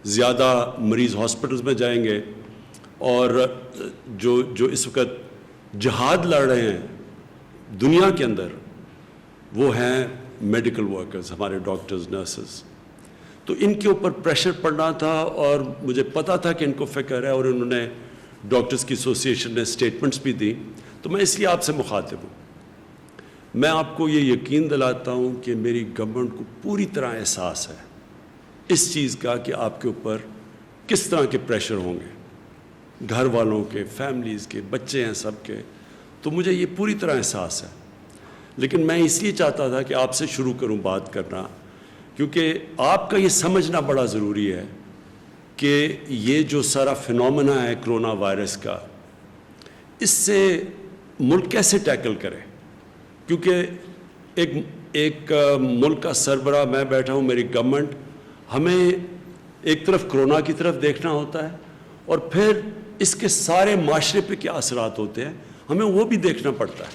زیادہ مریض ہاسپٹلز میں جائیں گے، اور جو اس وقت جہاد لڑ رہے ہیں دنیا کے اندر وہ ہیں میڈیکل ورکرز، ہمارے ڈاکٹرز، نرسز. تو ان کے اوپر پریشر پڑنا تھا، اور مجھے پتا تھا کہ ان کو فکر ہے، اور انہوں نے ڈاکٹرز کی ایسوسیشن نے سٹیٹمنٹس بھی دی. تو میں اس لیے آپ سے مخاطب ہوں. میں آپ کو یہ یقین دلاتا ہوں کہ میری گورنمنٹ کو پوری طرح احساس ہے اس چیز کا کہ آپ کے اوپر کس طرح کے پریشر ہوں گے، گھر والوں کے، فیملیز کے، بچے ہیں سب کے. تو مجھے یہ پوری طرح احساس ہے. لیکن میں اس لیے چاہتا تھا کہ آپ سے شروع کروں بات کرنا، کیونکہ آپ کا یہ سمجھنا بڑا ضروری ہے کہ یہ جو سارا فنومنا ہے کرونا وائرس کا، اس سے ملک کیسے ٹیکل کرے. کیونکہ ایک ملک کا سربراہ میں بیٹھا ہوں، میری گورنمنٹ، ہمیں ایک طرف کرونا کی طرف دیکھنا ہوتا ہے، اور پھر اس کے سارے معاشرے پہ کیا اثرات ہوتے ہیں ہمیں وہ بھی دیکھنا پڑتا ہے.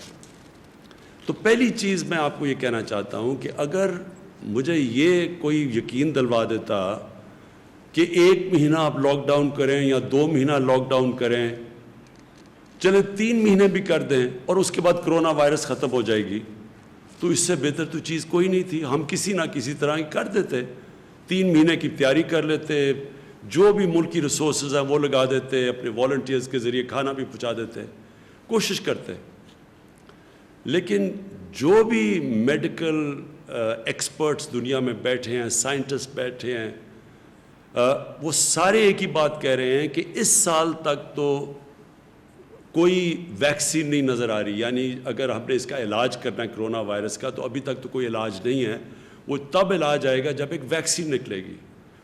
تو پہلی چیز میں آپ کو یہ کہنا چاہتا ہوں کہ اگر مجھے یہ کوئی یقین دلوا دیتا کہ 1 مہینہ آپ لاک ڈاؤن کریں یا 2 مہینہ لاک ڈاؤن کریں، چلے 3 مہینے بھی کر دیں، اور اس کے بعد کرونا وائرس ختم ہو جائے گی، تو اس سے بہتر تو چیز کوئی نہیں تھی. ہم کسی نہ کسی طرح ہی کر دیتے، 3 مہینے کی تیاری کر لیتے، جو بھی ملکی ریسورسز ہیں وہ لگا دیتے، اپنے والنٹیئرز کے ذریعے کھانا بھی پہنچا دیتے، کوشش کرتے. لیکن جو بھی میڈیکل ایکسپرٹس دنیا میں بیٹھے ہیں، سائنٹسٹ بیٹھے ہیں، وہ سارے ایک ہی بات کہہ رہے ہیں کہ اس سال تک تو کوئی ویکسین نہیں نظر آ رہی. یعنی اگر ہم نے اس کا علاج کرنا ہے کرونا وائرس کا، تو ابھی تک تو کوئی علاج نہیں ہے. وہ تب علاج آئے گا جب ایک ویکسین نکلے گی،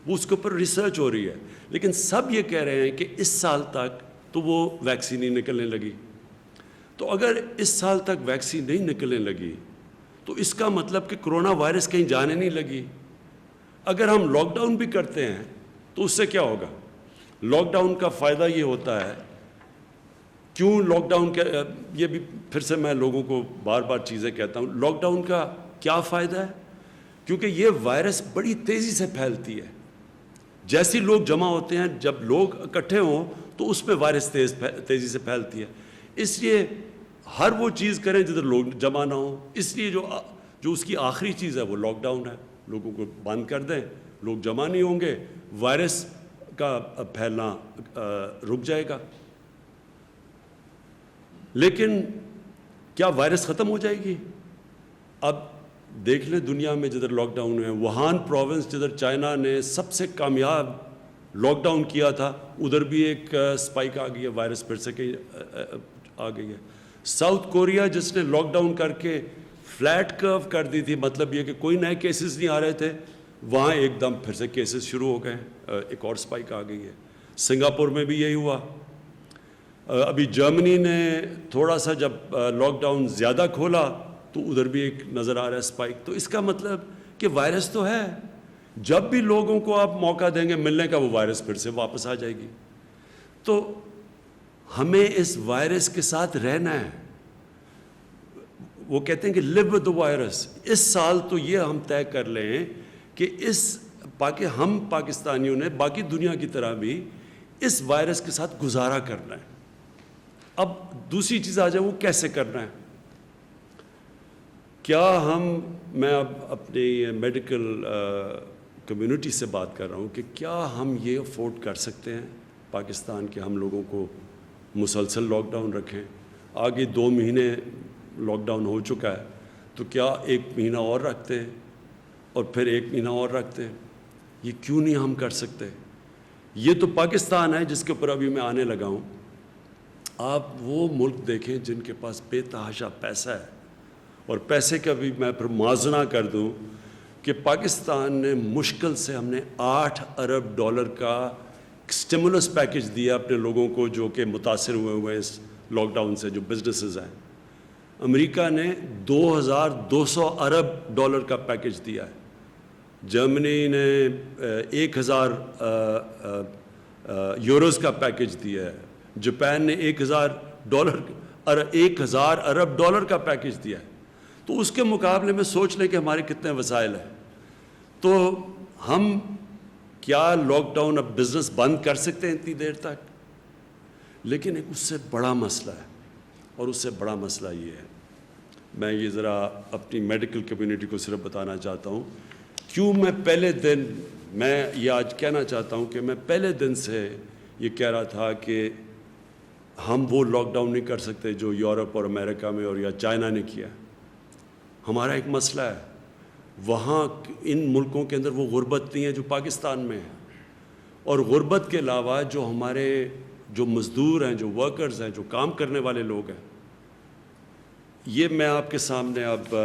وہ اس کے اوپر ریسرچ ہو رہی ہے. لیکن سب یہ کہہ رہے ہیں کہ اس سال تک تو وہ ویکسین ہی نکلنے لگی. تو اگر اس سال تک ویکسین نہیں نکلنے لگی تو اس کا مطلب کہ کرونا وائرس کہیں جانے نہیں لگی. اگر ہم لاک ڈاؤن بھی کرتے ہیں تو اس سے کیا ہوگا؟ لاک ڈاؤن کا فائدہ یہ ہوتا ہے، کیوں لاک ڈاؤن کا، یہ بھی پھر سے میں لوگوں کو بار بار چیزیں کہتا ہوں، لاک ڈاؤن کا کیا فائدہ ہے؟ کیونکہ یہ وائرس بڑی تیزی سے پھیلتی ہے. جیسے لوگ جمع ہوتے ہیں، جب لوگ اکٹھے ہوں تو اس میں وائرس تیزی سے پھیلتی ہے. اس لیے ہر وہ چیز کریں جدھر لوگ جمع نہ ہوں. اس لیے جو اس کی آخری چیز ہے وہ لاک ڈاؤن ہے. لوگوں کو بند کر دیں، لوگ جمع نہیں ہوں گے، وائرس کا پھیلنا رک جائے گا. لیکن کیا وائرس ختم ہو جائے گی؟ اب دیکھ لیں دنیا میں جدھر لاک ڈاؤن ہے، ووہان پروونس جدھر چائنا نے سب سے کامیاب لاک ڈاؤن کیا تھا، ادھر بھی ایک سپائک آ گئی ہے، وائرس پھر سے آ گئی ہے. ساؤتھ کوریا جس نے لاک ڈاؤن کر کے فلیٹ کرو کر دی تھی، مطلب یہ کہ کوئی نئے کیسز نہیں آ رہے تھے، وہاں ایک دم پھر سے کیسز شروع ہو گئے، ایک اور سپائک آ گئی ہے. سنگاپور میں بھی یہی ہوا. ابھی جرمنی نے تھوڑا سا جب لاک ڈاؤن زیادہ کھولا تو ادھر بھی ایک نظر آ رہا ہے سپائک. تو اس کا مطلب کہ وائرس تو ہے، جب بھی لوگوں کو آپ موقع دیں گے ملنے کا، وہ وائرس پھر سے واپس آ جائے گی. تو ہمیں اس وائرس کے ساتھ رہنا ہے. وہ کہتے ہیں کہ live with the virus. اس سال تو یہ ہم طے کر لیں کہ ہم پاکستانیوں نے باقی دنیا کی طرح بھی اس وائرس کے ساتھ گزارا کرنا ہے. اب دوسری چیز آ جائے، وہ کیسے کرنا ہے. میں اب اپنی میڈیکل کمیونٹی سے بات کر رہا ہوں کہ کیا ہم یہ افورڈ کر سکتے ہیں پاکستان کے ہم لوگوں کو مسلسل لاک ڈاؤن رکھیں. آگے 2 مہینے لاک ڈاؤن ہو چکا ہے، تو کیا 1 مہینہ اور رکھتے ہیں اور پھر 1 مہینہ اور رکھتے ہیں؟ یہ کیوں نہیں ہم کر سکتے؟ یہ تو پاکستان ہے جس کے اوپر ابھی میں آنے لگا ہوں. آپ وہ ملک دیکھیں جن کے پاس بے تحاشا پیسہ ہے، اور پیسے کا بھی میں پھر موازنہ کر دوں کہ پاکستان نے مشکل سے ہم نے $8 ارب کا اسٹیمولس پیکج دیا اپنے لوگوں کو جو کہ متاثر ہوئے ہیں اس لاک ڈاؤن سے، جو بزنسز ہیں. امریکہ نے $2,200 ارب کا پیکج دیا ہے. جرمنی نے 1,000 یوروز کا پیکج دیا ہے. جاپان نے $1,000 ارب کا پیکج دیا ہے. تو اس کے مقابلے میں سوچ لیں کہ ہمارے کتنے وسائل ہیں. تو ہم کیا لاک ڈاؤن اب بزنس بند کر سکتے ہیں اتنی دیر تک؟ لیکن ایک اس سے بڑا مسئلہ ہے، اور اس سے بڑا مسئلہ یہ ہے، میں یہ ذرا اپنی میڈیکل کمیونٹی کو صرف بتانا چاہتا ہوں کیوں میں پہلے دن، میں یہ آج کہنا چاہتا ہوں کہ میں پہلے دن سے یہ کہہ رہا تھا کہ ہم وہ لاک ڈاؤن نہیں کر سکتے جو یورپ اور امریکہ میں اور یا چائنا نے کیا۔ ہمارا ایک مسئلہ ہے، وہاں ان ملکوں کے اندر وہ غربت نہیں ہے جو پاکستان میں ہے، اور غربت کے علاوہ جو ہمارے جو مزدور ہیں، جو ورکرز ہیں، جو کام کرنے والے لوگ ہیں، یہ میں آپ کے سامنے اب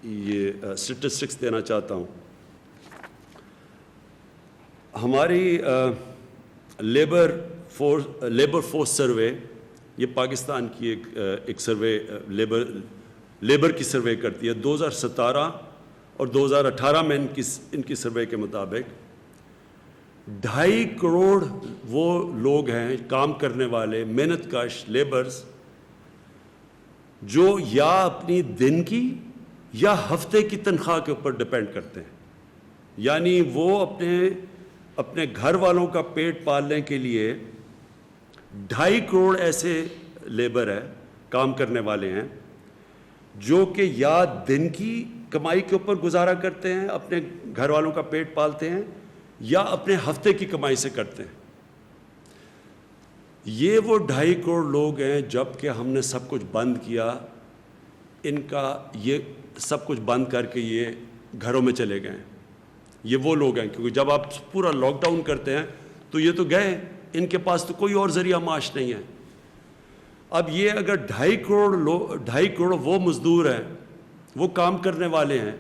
یہ اسٹیٹسٹکس دینا چاہتا ہوں۔ ہماری لیبر فورس سروے، یہ پاکستان کی ایک سروے لیبر کی سروے کرتی ہے، 2017 اور 2018 میں ان کی سروے کے مطابق 2.5 کروڑ وہ لوگ ہیں کام کرنے والے، محنت کش لیبرز، جو یا اپنی دن کی یا ہفتے کی تنخواہ کے اوپر ڈیپینڈ کرتے ہیں، یعنی وہ اپنے گھر والوں کا پیٹ پالنے کے لیے 2.5 کروڑ ایسے لیبر ہیں، کام کرنے والے ہیں، جو کہ یا دن کی کمائی کے اوپر گزارا کرتے ہیں، اپنے گھر والوں کا پیٹ پالتے ہیں، یا اپنے ہفتے کی کمائی سے کرتے ہیں۔ یہ وہ 2.5 کروڑ لوگ ہیں، جب کہ ہم نے سب کچھ بند کیا، ان کا یہ سب کچھ بند کر کے یہ گھروں میں چلے گئے ہیں۔ یہ وہ لوگ ہیں، کیونکہ جب آپ پورا لاک ڈاؤن کرتے ہیں تو یہ تو گئے، ان کے پاس تو کوئی اور ذریعہ معاش نہیں ہے۔ اب یہ اگر 2.5 کروڑ وہ مزدور ہیں، وہ کام کرنے والے ہیں،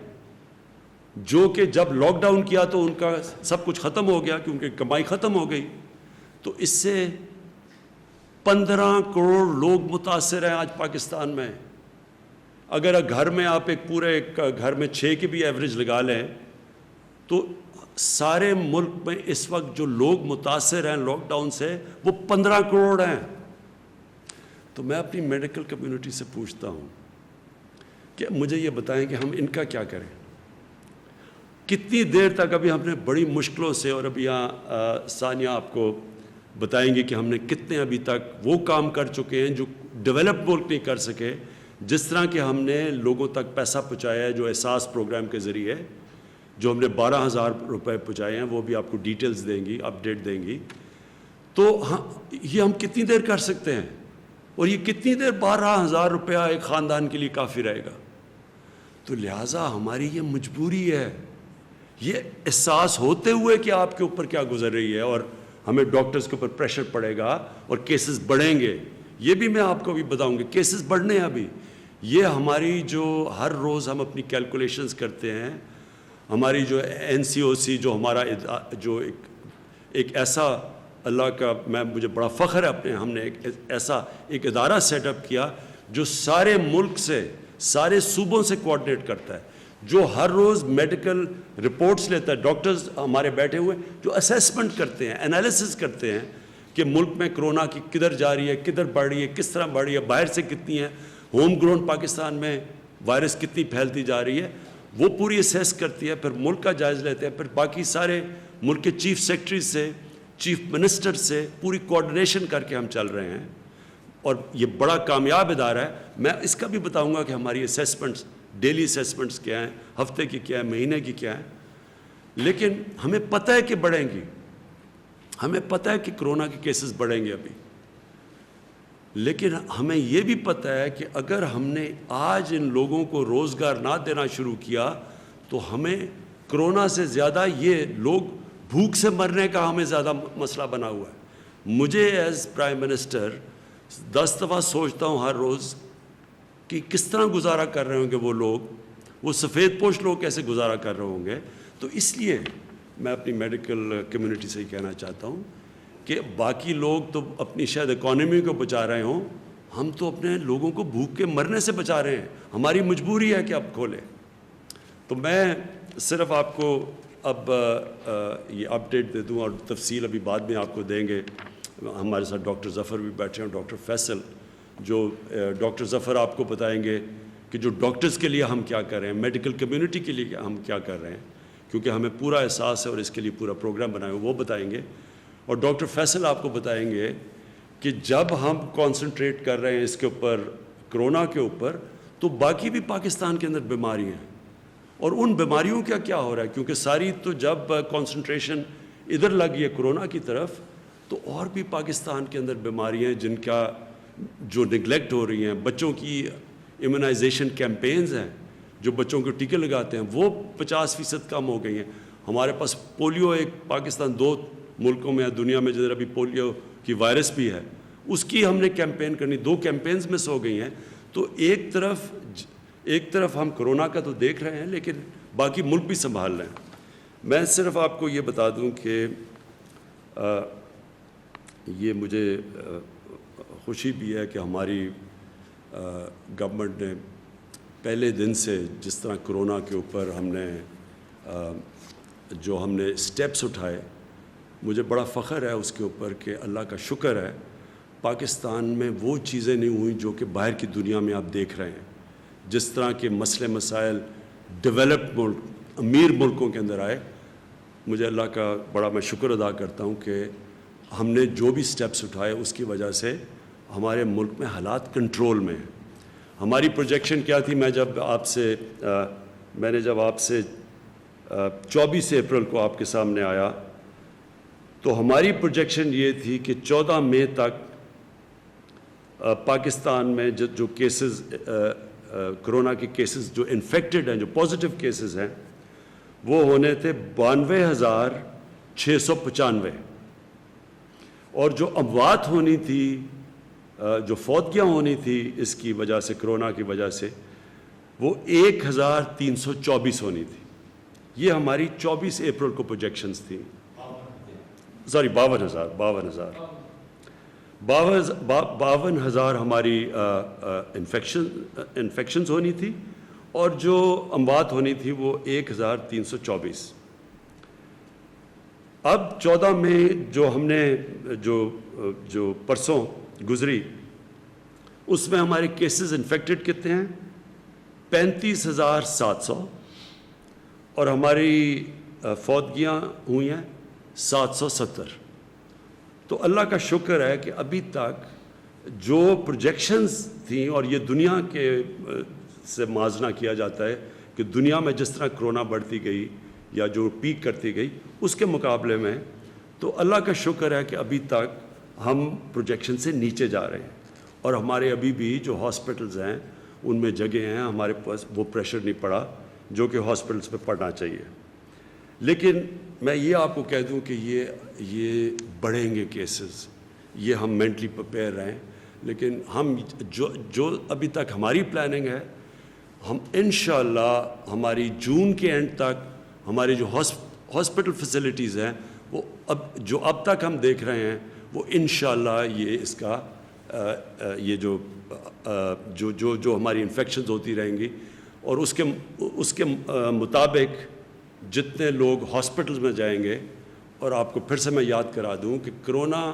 جو کہ جب لاک ڈاؤن کیا تو ان کا سب کچھ ختم ہو گیا کیونکہ کمائی ختم ہو گئی، تو اس سے 15 کروڑ لوگ متاثر ہیں آج پاکستان میں۔ اگر گھر میں آپ ایک گھر میں 6 کی بھی ایوریج لگا لیں تو سارے ملک میں اس وقت جو لوگ متاثر ہیں لاک ڈاؤن سے وہ 15 کروڑ ہیں۔ تو میں اپنی میڈیکل کمیونٹی سے پوچھتا ہوں کہ مجھے یہ بتائیں کہ ہم ان کا کیا کریں، کتنی دیر تک؟ ابھی ہم نے بڑی مشکلوں سے، اور ابھی یہاں ثانیہ آپ کو بتائیں گے کہ ہم نے کتنے ابھی تک وہ کام کر چکے ہیں جو ڈیولپ ملک نہیں کر سکے، جس طرح کہ ہم نے لوگوں تک پیسہ پہنچایا ہے جو احساس پروگرام کے ذریعے، جو ہم نے 12,000 روپے پہنچائے ہیں، وہ بھی آپ کو ڈیٹیلز دیں گی، اپڈیٹ دیں گی۔ تو یہ ہم کتنی دیر کر سکتے ہیں، اور یہ کتنی دیر 12,000 روپیہ ایک خاندان کے لیے کافی رہے گا؟ تو لہٰذا ہماری یہ مجبوری ہے، یہ احساس ہوتے ہوئے کہ آپ کے اوپر کیا گزر رہی ہے، اور ہمیں ڈاکٹرز کے اوپر پریشر پڑے گا اور کیسز بڑھیں گے، یہ بھی میں آپ کو بھی بتاؤں گا، کیسز بڑھنے ہیں ابھی۔ یہ ہماری جو ہر روز ہم اپنی کیلکولیشنز کرتے ہیں، ہماری جو NCOC، جو ہمارا جو ایک ایسا، اللہ کا مجھے بڑا فخر ہے ہم نے ایک ادارہ سیٹ اپ کیا جو سارے ملک سے، سارے صوبوں سے کوآرڈینیٹ کرتا ہے، جو ہر روز میڈیکل رپورٹس لیتا ہے، ڈاکٹرز ہمارے بیٹھے ہوئے جو اسیسمنٹ کرتے ہیں، انالیسس کرتے ہیں کہ ملک میں کرونا کی کدھر جا رہی ہے، کدھر بڑھ رہی ہے، کس طرح بڑھ رہی ہے، باہر سے کتنی ہے، ہوم گرون پاکستان میں وائرس کتنی پھیلتی جا رہی ہے، وہ پوری اسیس کرتی ہے، پھر ملک کا جائزہ لیتے ہیں، پھر باقی سارے ملک کے چیف سیکرٹری سے، چیف منسٹر سے پوری کوآرڈینیشن کر کے ہم چل رہے ہیں، اور یہ بڑا کامیاب ادارہ ہے۔ میں اس کا بھی بتاؤں گا کہ ہماری اسیسمنٹس، ڈیلی اسیسمنٹس کیا ہیں، ہفتے کی کیا ہے، مہینے کی کیا ہے، لیکن ہمیں پتہ ہے کہ بڑھیں گی، ہمیں پتہ ہے کہ کرونا کے کیسز بڑھیں گے ابھی، لیکن ہمیں یہ بھی پتہ ہے کہ اگر ہم نے آج ان لوگوں کو روزگار نہ دینا شروع کیا تو ہمیں کرونا سے زیادہ یہ لوگ بھوک سے مرنے کا ہمیں زیادہ مسئلہ بنا ہوا ہے۔ مجھے ایز پرائم منسٹر 10 دفعہ سوچتا ہوں ہر روز کہ کس طرح گزارا کر رہے ہوں گے وہ لوگ، وہ سفید پوش لوگ کیسے گزارا کر رہے ہوں گے۔ تو اس لیے میں اپنی میڈیکل کمیونٹی سے ہی کہنا چاہتا ہوں کہ باقی لوگ تو اپنی شاید اکانومی کو بچا رہے ہوں، ہم تو اپنے لوگوں کو بھوک کے مرنے سے بچا رہے ہیں، ہماری مجبوری ہے کہ اب کھولیں۔ تو میں صرف آپ کو اب یہ اپڈیٹ دے دوں، اور تفصیل ابھی بعد میں آپ کو دیں گے۔ ہمارے ساتھ ڈاکٹر ظفر بھی بیٹھے ہیں، ڈاکٹر فیصل، جو ڈاکٹر ظفر آپ کو بتائیں گے کہ جو ڈاکٹرز کے لیے ہم کیا کر رہے ہیں، میڈیکل کمیونٹی کے لیے ہم کیا کر رہے ہیں، کیونکہ ہمیں پورا احساس ہے اور اس کے لیے پورا پروگرام بنایا وہ بتائیں گے. اور ڈاکٹر فیصل آپ کو بتائیں گے کہ جب ہم کانسنٹریٹ کر رہے ہیں اس کے اوپر کرونا کے اوپر تو باقی بھی پاکستان کے اندر بیماری ہیں اور ان بیماریوں کا کیا ہو رہا ہے, کیونکہ ساری تو جب کانسنٹریشن ادھر لگی ہے کرونا کی طرف تو اور بھی پاکستان کے اندر بیماریاں ہیں جن کا جو نگلیکٹ ہو رہی ہیں. بچوں کی امیونائزیشن کیمپینز ہیں جو بچوں کو ٹیکے لگاتے ہیں وہ 50% کم ہو گئی ہیں. ہمارے پاس پولیو ایک پاکستان 2 ملکوں میں دنیا میں جدھر ابھی پولیو کی وائرس بھی ہے اس کی ہم نے کیمپین کرنی, 2 کیمپینز مس ہو گئی ہیں. تو ایک طرف ہم کرونا کا تو دیکھ رہے ہیں لیکن باقی ملک بھی سنبھال رہے ہیں. میں صرف آپ کو یہ بتا دوں کہ یہ مجھے خوشی بھی ہے کہ ہماری گورنمنٹ نے پہلے دن سے جس طرح کرونا کے اوپر ہم نے اسٹیپس اٹھائے, مجھے بڑا فخر ہے اس کے اوپر کہ اللہ کا شکر ہے پاکستان میں وہ چیزیں نہیں ہوئیں جو کہ باہر کی دنیا میں آپ دیکھ رہے ہیں. جس طرح کے مسئلے مسائل ڈیولپڈ ملک امیر ملکوں کے اندر آئے, مجھے اللہ کا بڑا میں شکر ادا کرتا ہوں کہ ہم نے جو بھی سٹیپس اٹھائے اس کی وجہ سے ہمارے ملک میں حالات کنٹرول میں ہیں. ہماری پروجیکشن کیا تھی, میں نے جب آپ سے 24 اپریل کو آپ کے سامنے آیا تو ہماری پروجیکشن یہ تھی کہ 14 مئی تک پاکستان میں جو کیسز کرونا کے کیسز جو انفیکٹڈ ہیں, جو پازیٹیو کیسز ہیں, وہ ہونے تھے 92,695 اور جو اموات ہونی تھی, جو فوتگیاں ہونی تھی اس کی وجہ سے کرونا کی وجہ سے, وہ 1,324 ہونی تھی. یہ ہماری 24 اپریل کو پروجیکشنز تھیں. سوری 52,000 ہماری انفیکشنز ہونی تھی اور جو اموات ہونی تھی وہ 1,324. اب 14 میں جو ہم نے جو پرسوں گزری اس میں ہمارے کیسز انفیکٹڈ کتنے ہیں 35,700 اور ہماری فوتگیاں ہوئی ہیں 770. تو اللہ کا شکر ہے کہ ابھی تک جو پروجیکشنز تھیں, اور یہ دنیا کے سے موازنہ کیا جاتا ہے کہ دنیا میں جس طرح کرونا بڑھتی گئی یا جو پیک کرتی گئی اس کے مقابلے میں, تو اللہ کا شکر ہے کہ ابھی تک ہم پروجیکشن سے نیچے جا رہے ہیں اور ہمارے ابھی بھی جو ہاسپٹلز ہیں ان میں جگہ ہیں, ہمارے پاس وہ پریشر نہیں پڑا جو کہ ہاسپٹلز پہ پڑنا چاہیے. لیکن میں یہ آپ کو کہہ دوں کہ یہ بڑھیں گے کیسز, یہ ہم مینٹلی پریپیئر رہیں. لیکن ہم جو ابھی تک ہماری پلاننگ ہے, ہم انشاءاللہ ہماری جون کے اینڈ تک ہماری جو ہاسپٹل فیسلٹیز ہیں وہ اب تک ہم دیکھ رہے ہیں وہ انشاءاللہ یہ اس کا یہ جو ہماری انفیکشنز ہوتی رہیں گی اور اس کے مطابق جتنے لوگ ہاسپٹلز میں جائیں گے. اور آپ کو پھر سے میں یاد کرا دوں کہ کرونا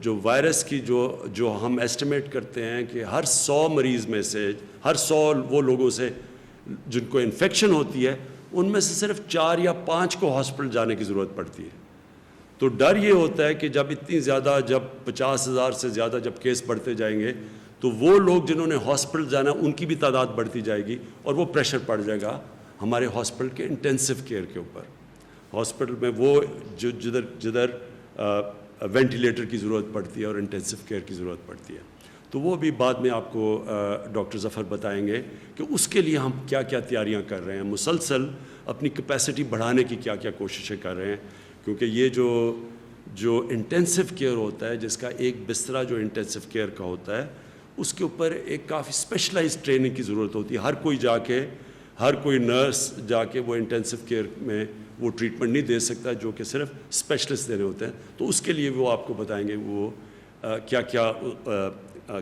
جو وائرس کی جو ہم ایسٹیمیٹ کرتے ہیں کہ ہر 100 مریض میں سے, ہر 100 وہ لوگوں سے جن کو انفیکشن ہوتی ہے ان میں سے صرف 4 یا 5 کو ہاسپٹل جانے کی ضرورت پڑتی ہے. تو ڈر یہ ہوتا ہے کہ جب اتنی زیادہ, جب 50,000 سے زیادہ جب کیس بڑھتے جائیں گے تو وہ لوگ جنہوں نے ہاسپٹل جانا ان کی بھی تعداد بڑھتی جائے گی اور وہ پریشر پڑ جائے گا ہمارے ہاسپٹل کے انٹینسو کیئر کے اوپر. ہاسپٹل میں وہ جدھر وینٹیلیٹر کی ضرورت پڑتی ہے اور انٹینسو کیئر کی ضرورت پڑتی ہے, تو وہ بھی بعد میں آپ کو ڈاکٹر ظفر بتائیں گے کہ اس کے لیے ہم کیا کیا تیاریاں کر رہے ہیں, مسلسل اپنی کیپیسٹی بڑھانے کی کیا کیا کوششیں کر رہے ہیں. کیونکہ یہ جو انٹینسو کیئر ہوتا ہے, جس کا ایک بستر جو انٹینسو کیئر کا ہوتا ہے, اس کے اوپر ایک کافی اسپیشلائز ٹریننگ کی ضرورت ہوتی ہے. ہر کوئی نرس جا کے وہ انٹینسو کیئر میں وہ ٹریٹمنٹ نہیں دے سکتا جو کہ صرف اسپیشلسٹ دینے ہوتے ہیں. تو اس کے لیے وہ آپ کو بتائیں گے وہ کیا کیا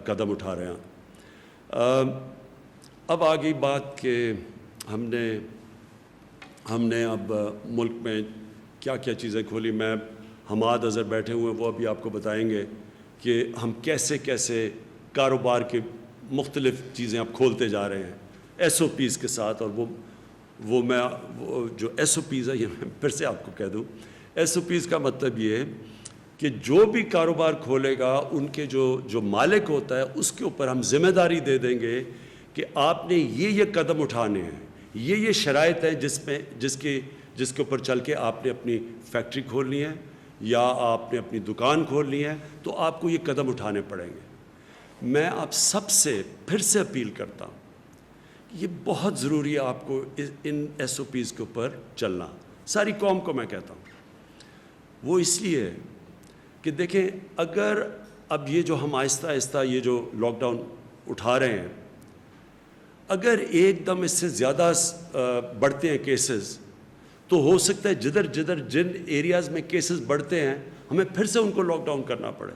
قدم اٹھا رہے ہیں. اب آ گئی بات کہ ہم نے اب ملک میں کیا کیا چیزیں کھولی. میں حماد اظہر بیٹھے ہوئے ہیں, وہ ابھی آپ کو بتائیں گے کہ ہم کیسے کاروبار کے مختلف چیزیں اب کھولتے جا رہے ہیں SOPs کے ساتھ, اور وہ جو ایس او پیز ہے، یہ میں پھر سے آپ کو کہہ دوں، ایس او پیز کا مطلب یہ ہے کہ جو بھی کاروبار کھولے گا ان کے جو مالک ہوتا ہے اس کے اوپر ہم ذمہ داری دے دیں گے کہ آپ نے یہ قدم اٹھانے ہیں، یہ شرائط ہیں جس کے اوپر چل کے آپ نے اپنی فیکٹری کھولنی ہے یا آپ نے اپنی دکان کھولنی ہے، تو آپ کو یہ قدم اٹھانے پڑیں گے۔ میں آپ سب سے پھر سے اپیل کرتا ہوں، یہ بہت ضروری ہے آپ کو ان ایس او پیز کے اوپر چلنا، ساری قوم کو میں کہتا ہوں۔ وہ اس لیے کہ دیکھیں، اگر اب یہ جو ہم آہستہ آہستہ یہ جو لاک ڈاؤن اٹھا رہے ہیں، اگر ایک دم اس سے زیادہ بڑھتے ہیں کیسز، تو ہو سکتا ہے جن ایریاز میں کیسز بڑھتے ہیں ہمیں پھر سے ان کو لاک ڈاؤن کرنا پڑے۔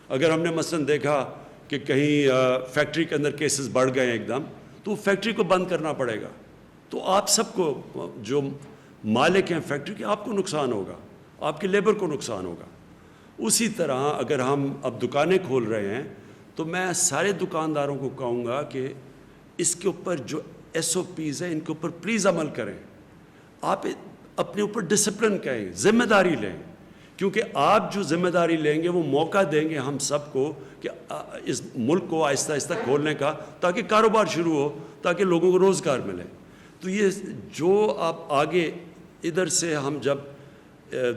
اگر ہم نے مثلاً دیکھا کہ کہیں فیکٹری کے اندر کیسز بڑھ گئے ہیں ایک دم، تو فیکٹری کو بند کرنا پڑے گا، تو آپ سب کو، جو مالک ہیں فیکٹری کے، آپ کو نقصان ہوگا، آپ کے لیبر کو نقصان ہوگا۔ اسی طرح اگر ہم اب دکانیں کھول رہے ہیں تو میں سارے دکانداروں کو کہوں گا کہ اس کے اوپر جو ایس او پیز ہیں ان کے اوپر پلیز عمل کریں۔ آپ اپنے اوپر ڈسپلن کریں، ذمہ داری لیں، کیونکہ آپ جو ذمہ داری لیں گے وہ موقع دیں گے ہم سب کو کہ اس ملک کو آہستہ آہستہ کھولنے کا، تاکہ کاروبار شروع ہو، تاکہ لوگوں کو روزگار ملے۔ تو یہ جو آپ آگے ادھر سے ہم جب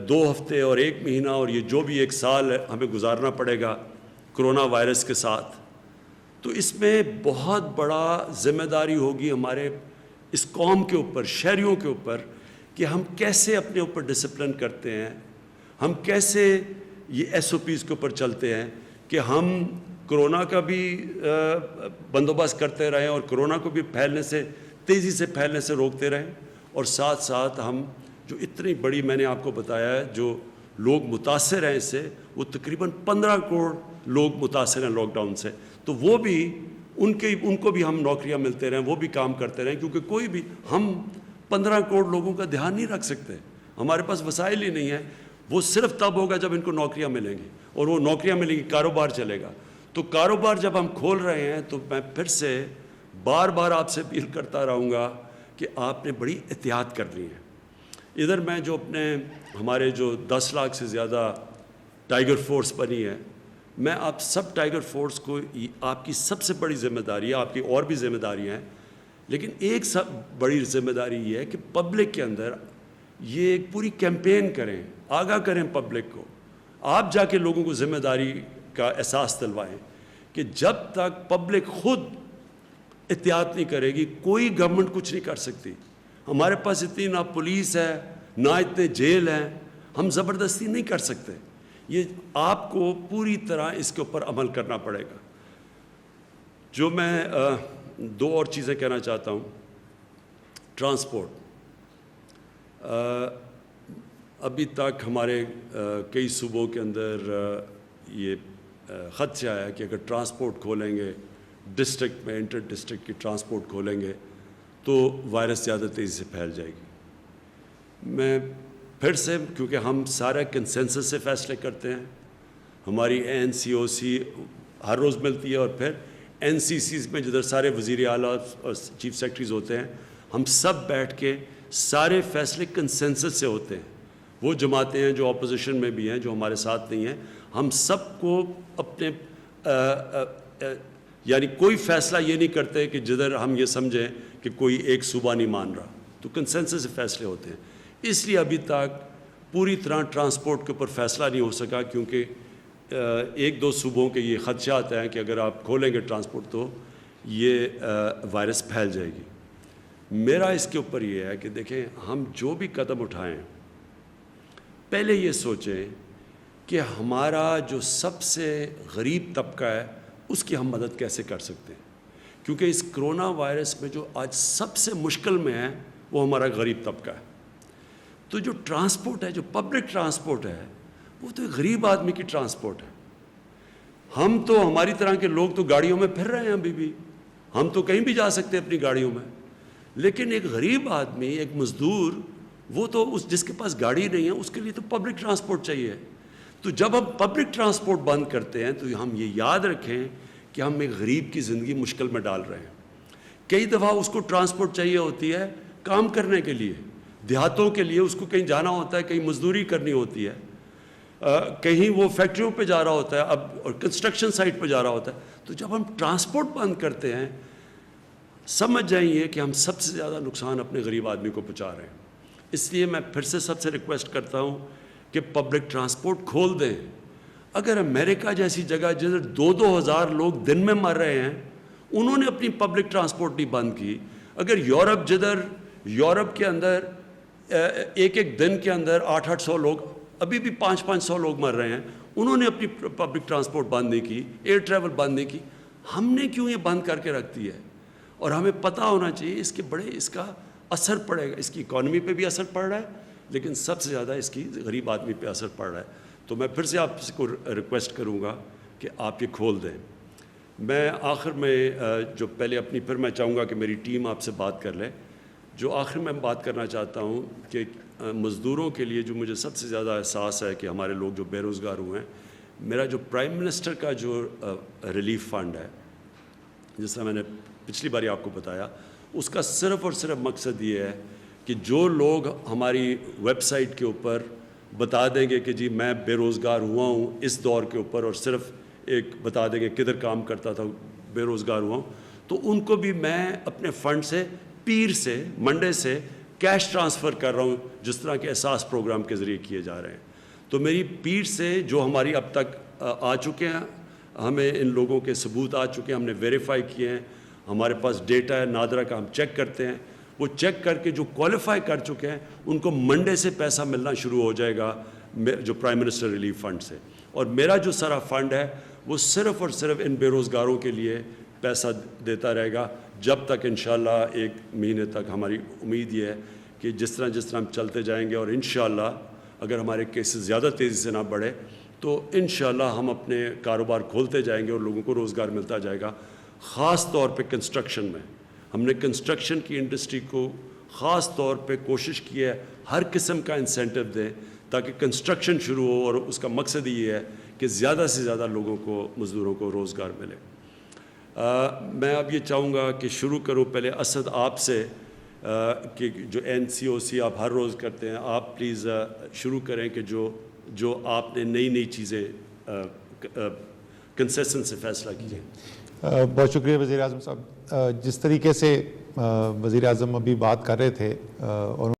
2 ہفتے اور 1 مہینہ اور یہ جو بھی 1 سال ہمیں گزارنا پڑے گا کرونا وائرس کے ساتھ، تو اس میں بہت بڑا ذمہ داری ہوگی ہمارے اس قوم کے اوپر، شہریوں کے اوپر، کہ ہم کیسے اپنے اوپر ڈسپلن کرتے ہیں، ہم کیسے یہ ایس او پیز کے اوپر چلتے ہیں کہ ہم کرونا کا بھی بندوبست کرتے رہیں اور کرونا کو بھی تیزی سے پھیلنے سے روکتے رہیں، اور ساتھ ساتھ ہم جو اتنی بڑی، میں نے آپ کو بتایا ہے، جو لوگ متاثر ہیں اس سے، وہ تقریباً 15 کروڑ لوگ متاثر ہیں لاک ڈاؤن سے، تو وہ بھی ان کو بھی ہم نوکریاں ملتے رہیں، وہ بھی کام کرتے رہیں، کیونکہ کوئی بھی ہم 15 کروڑ لوگوں کا دھیان نہیں رکھ سکتے، ہمارے پاس وسائل ہی نہیں ہیں۔ وہ صرف تب ہوگا جب ان کو نوکریاں ملیں گی، اور وہ نوکریاں ملیں گی، کاروبار چلے گا۔ تو کاروبار جب ہم کھول رہے ہیں تو میں پھر سے بار بار آپ سے اپیل کرتا رہوں گا کہ آپ نے بڑی احتیاط کرنی ہے۔ ادھر میں جو ہمارے جو 10 لاکھ سے زیادہ ٹائیگر فورس بنی ہے، میں آپ سب ٹائیگر فورس کو، آپ کی سب سے بڑی ذمہ داری ہے، آپ کی اور بھی ذمہ داریاں ہیں، لیکن ایک سب بڑی ذمہ داری یہ ہے کہ پبلک کے اندر یہ ایک پوری کیمپین کریں، آگاہ کریں پبلک کو، آپ جا کے لوگوں کو ذمہ داری کا احساس دلوائیں کہ جب تک پبلک خود احتیاط نہیں کرے گی، کوئی گورنمنٹ کچھ نہیں کر سکتی۔ ہمارے پاس اتنی نہ پولیس ہے، نہ اتنے جیل ہیں، ہم زبردستی نہیں کر سکتے۔ یہ آپ کو پوری طرح اس کے اوپر عمل کرنا پڑے گا۔ جو میں 2 اور چیزیں کہنا چاہتا ہوں۔ ٹرانسپورٹ، ابھی تک ہمارے کئی صوبوں کے اندر یہ خدشہ ہے کہ اگر ٹرانسپورٹ کھولیں گے، ڈسٹرکٹ میں انٹر ڈسٹرکٹ کی ٹرانسپورٹ کھولیں گے تو وائرس زیادہ تیزی سے پھیل جائے گی۔ میں پھر سے، کیونکہ ہم سارا کنسنسس سے فیصلے کرتے ہیں، ہماری NCOC ہر روز ملتی ہے، اور پھر NCCs میں جدھر سارے وزیر اعلیٰ اور چیف سیکرٹریز ہوتے ہیں، ہم سب بیٹھ کے سارے فیصلے کنسنسس سے ہوتے ہیں۔ وہ جماعتیں ہیں جو اپوزیشن میں بھی ہیں، جو ہمارے ساتھ نہیں ہیں، ہم سب کو اپنے یعنی کوئی فیصلہ یہ نہیں کرتے کہ جدھر ہم یہ سمجھیں کہ کوئی ایک صوبہ نہیں مان رہا، تو کنسنسس سے فیصلے ہوتے ہیں۔ اس لیے ابھی تک پوری طرح ٹرانسپورٹ کے اوپر فیصلہ نہیں ہو سکا، کیونکہ 1-2 صوبوں کے یہ خدشات ہیں کہ اگر آپ کھولیں گے ٹرانسپورٹ تو یہ وائرس پھیل جائے گی۔ میرا اس کے اوپر یہ ہے کہ دیکھیں، ہم جو بھی قدم اٹھائیں، پہلے یہ سوچیں کہ ہمارا جو سب سے غریب طبقہ ہے اس کی ہم مدد کیسے کر سکتے ہیں، کیونکہ اس کرونا وائرس میں جو آج سب سے مشکل میں ہے وہ ہمارا غریب طبقہ ہے۔ تو جو ٹرانسپورٹ ہے، جو پبلک ٹرانسپورٹ ہے، وہ تو ایک غریب آدمی کی ٹرانسپورٹ ہے۔ ہم تو، ہماری طرح کے لوگ تو گاڑیوں میں پھر رہے ہیں ابھی بھی، ہم تو کہیں بھی جا سکتے ہیں اپنی گاڑیوں میں، لیکن ایک غریب آدمی، ایک مزدور، وہ تو جس کے پاس گاڑی نہیں ہے، اس کے لیے تو پبلک ٹرانسپورٹ چاہیے۔ تو جب ہم پبلک ٹرانسپورٹ بند کرتے ہیں تو ہم یہ یاد رکھیں کہ ہم ایک غریب کی زندگی مشکل میں ڈال رہے ہیں۔ کئی دفعہ اس کو ٹرانسپورٹ چاہیے ہوتی ہے کام کرنے کے لیے, دیہاتوں کے لیے اس کو کہیں جانا ہوتا ہے, کہیں مزدوری کرنی ہوتی ہے, کہیں وہ فیکٹریوں پہ جا رہا ہوتا ہے اب, اور کنسٹرکشن سائٹ پہ جا رہا ہوتا ہے. تو جب ہم ٹرانسپورٹ بند کرتے ہیں, سمجھ جائیے کہ ہم سب سے زیادہ نقصان اپنے غریب آدمی کو پہنچا رہے ہیں. اس لیے میں پھر سے سب سے ریکویسٹ کرتا ہوں کہ پبلک ٹرانسپورٹ کھول دیں. اگر امریکہ جیسی جگہ جدھر 2,000 لوگ دن میں مر رہے ہیں, انہوں نے اپنی پبلک ٹرانسپورٹ نہیں بند کی. اگر یورپ کے اندر ایک دن کے اندر 800 لوگ, ابھی بھی 500 لوگ مر رہے ہیں, انہوں نے اپنی پبلک ٹرانسپورٹ بند نہیں کی, ایئر ٹریول بند نہیں کی, ہم نے کیوں یہ بند کر کے رکھ دی ہے؟ اور ہمیں پتہ ہونا چاہیے اس کا اثر پڑے گا, اس کی اکانومی پہ بھی اثر پڑ رہا ہے, لیکن سب سے زیادہ اس کی غریب آدمی پہ اثر پڑ رہا ہے. تو میں پھر سے آپ کو ریکویسٹ کروں گا کہ آپ یہ کھول دیں. میں آخر میں جو پہلے اپنی, پھر میں چاہوں گا کہ میری ٹیم آپ سے بات کر لے. جو آخر میں بات کرنا چاہتا ہوں کہ مزدوروں کے لیے جو مجھے سب سے زیادہ احساس ہے کہ ہمارے لوگ جو بے روزگار ہوئے ہیں, میرا جو پرائم منسٹر کا جو ریلیف فنڈ ہے, جس طرح میں نے پچھلی باری آپ کو بتایا, اس کا صرف اور صرف مقصد یہ ہے کہ جو لوگ ہماری ویب سائٹ کے اوپر بتا دیں گے کہ جی میں بے روزگار ہوا ہوں اس دور کے اوپر, اور صرف ایک بتا دیں گے کدھر کام کرتا تھا, بے روزگار ہوا ہوں, تو ان کو بھی میں اپنے فنڈ سے پیر سے منڈے سے کیش ٹرانسفر کر رہا ہوں, جس طرح کے احساس پروگرام کے ذریعے کیے جا رہے ہیں. تو میری پیر سے جو ہماری اب تک آ چکے ہیں, ہمیں ان لوگوں کے ثبوت آ چکے ہیں, ہم نے ویریفائی کیے ہیں, ہمارے پاس ڈیٹا ہے نادرا کا, ہم چیک کرتے ہیں. وہ چیک کر کے جو کوالیفائی کر چکے ہیں ان کو منڈے سے پیسہ ملنا شروع ہو جائے گا جو پرائم منسٹر ریلیف فنڈ سے. اور میرا جو سارا فنڈ ہے وہ صرف اور صرف ان بے روزگاروں کے لیے پیسہ دیتا رہے گا جب تک انشاءاللہ 1 مہینے تک. ہماری امید یہ ہے کہ جس طرح ہم چلتے جائیں گے, اور انشاءاللہ اگر ہمارے کیسز زیادہ تیزی سے نہ بڑھے تو انشاءاللہ ہم اپنے کاروبار کھولتے جائیں گے اور لوگوں کو روزگار ملتا جائے گا. خاص طور پہ کنسٹرکشن میں ہم نے کنسٹرکشن کی انڈسٹری کو خاص طور پہ کوشش کی ہے ہر قسم کا انسینٹو دیں تاکہ کنسٹرکشن شروع ہو, اور اس کا مقصد یہ ہے کہ زیادہ سے زیادہ لوگوں کو, مزدوروں کو روزگار ملے. میں اب یہ چاہوں گا کہ شروع کروں پہلے اسد آپ سے, کہ جو NCOC آپ ہر روز کرتے ہیں, آپ پلیز شروع کریں کہ جو آپ نے نئی چیزیں کنسیشن سے فیصلہ کیے. بہت شکریہ وزیر اعظم صاحب. جس طریقے سے وزیر اعظم ابھی بات کر رہے تھے اور